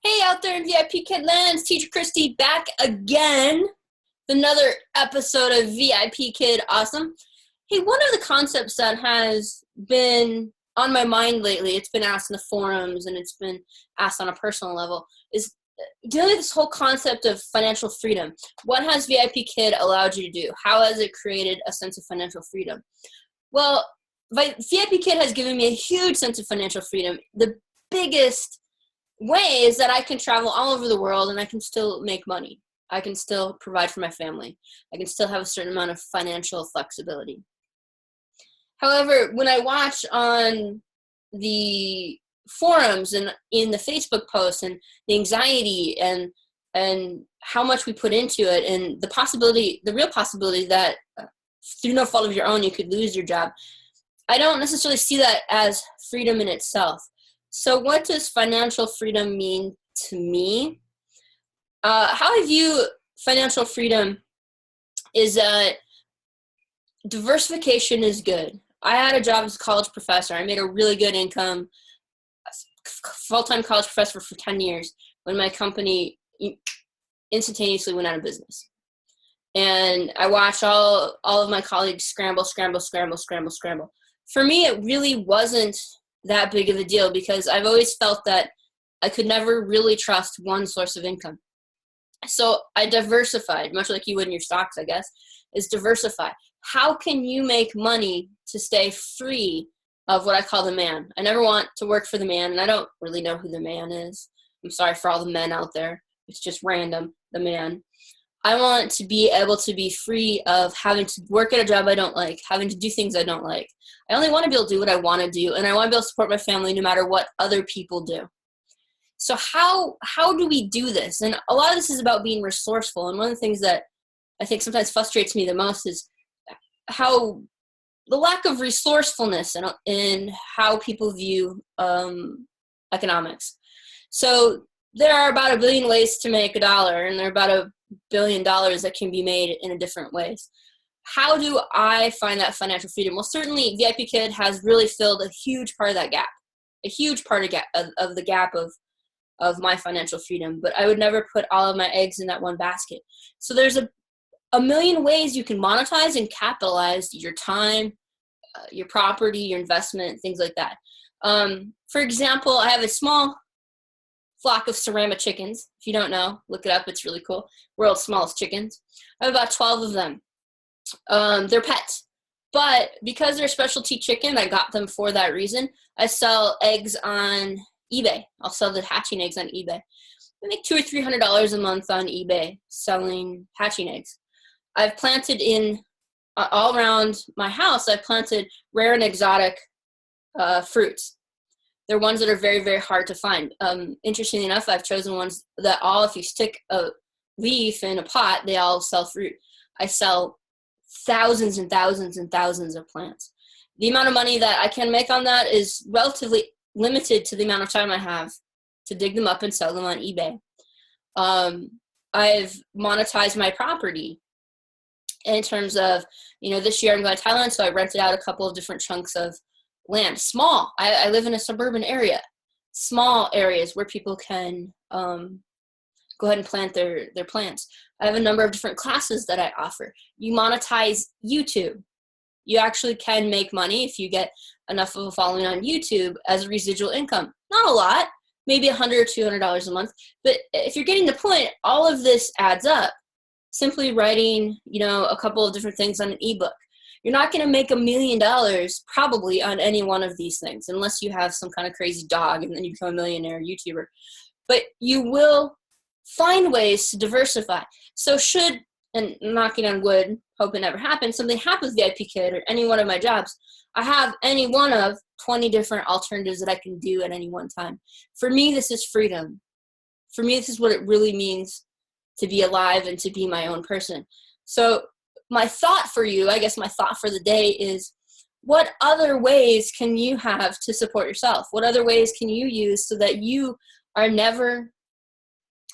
Hey out there in VipKid land, it's Teacher Christy back again with another episode of VipKid Awesome. Hey, one of the concepts that has been on my mind lately, it's been asked in the forums and it's been asked on a personal level, is dealing with this whole concept of financial freedom. What has VipKid allowed you to do? How has it created a sense of financial freedom? Well, VipKid has given me a huge sense of financial freedom. The biggest way is that I can travel all over the world and I can still make money. I can still provide for my family. I can still have a certain amount of financial flexibility. However, when I watch on the forums and in the Facebook posts and the anxiety and how much we put into it and the real possibility that through no fault of your own you could lose your job, I don't necessarily see that as freedom in itself. So what does financial freedom mean to me? How I view financial freedom is that diversification is good. I had a job as a college professor. I made a really good income, full-time college professor for 10 years when my company instantaneously went out of business. And I watched all of my colleagues scramble. For me, it really wasn't that big of a deal because I've always felt that I could never really trust one source of income. So I diversified, much like you would in your stocks, I guess, is diversify. How can you make money to stay free of what I call the man? I never want to work for the man, and I don't really know who the man is. I'm sorry for all the men out there. It's just random, the man. I want to be able to be free of having to work at a job I don't like, having to do things I don't like. I only want to be able to do what I want to do, and I want to be able to support my family no matter what other people do. So how do we do this? And a lot of this is about being resourceful, and one of the things that I think sometimes frustrates me the most is how the lack of resourcefulness in how people view economics. So there are about 1 billion ways to make $1, and there are about $1 billion that can be made in different ways. How do I find that financial freedom? Well, certainly VipKid has really filled a huge part of that gap, a huge part of the gap of my financial freedom, but I would never put all of my eggs in that one basket. So there's a million ways you can monetize and capitalize your time, your property, your investment, things like that. For example, I have a small flock of ceramic chickens. If you don't know, look it up. It's really cool. World's smallest chickens. I have about 12 of them. They're pets. But because they're specialty chicken, I got them for that reason. I sell eggs on eBay. I'll sell the hatching eggs on eBay. I make $200 or $300 a month on eBay selling hatching eggs. I've planted all around my house, I've planted rare and exotic fruits. They're ones that are very, very hard to find. Interestingly enough, I've chosen ones that if you stick a leaf in a pot, they all sell fruit. I sell thousands and thousands and thousands of plants. The amount of money that I can make on that is relatively limited to the amount of time I have to dig them up and sell them on eBay. I've monetized my property in terms of, this year I'm going to Thailand, so I rented out a couple of different chunks of land. Small. I live in a suburban area. Small areas where people can go ahead and plant their plants. I have a number of different classes that I offer. You monetize YouTube. You actually can make money if you get enough of a following on YouTube as a residual income. Not a lot, maybe $100 or $200 a month. But if you're getting the point, all of this adds up. Simply writing, a couple of different things on an ebook. You're not going to make $1 million probably on any one of these things unless you have some kind of crazy dog and then you become a millionaire YouTuber. But you will find ways to diversify. So and knocking on wood, hope it never happens, something happens with VipKid or any one of my jobs, I have any one of 20 different alternatives that I can do at any one time. For me, this is freedom. For me, this is what it really means to be alive and to be my own person. So my thought for you, I guess my thought for the day is, what other ways can you have to support yourself? What other ways can you use so that you are never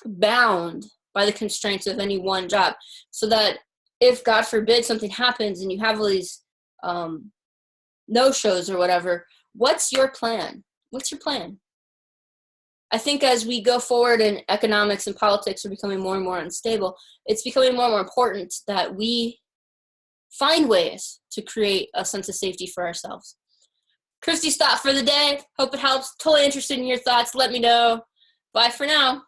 bound by the constraints of any one job? So that if, God forbid, something happens and you have all these no-shows or whatever, what's your plan? What's your plan? I think as we go forward and economics and politics are becoming more and more unstable, it's becoming more and more important that we find ways to create a sense of safety for ourselves. Christy's thought for the day. Hope it helps. Totally interested in your thoughts. Let me know. Bye for now.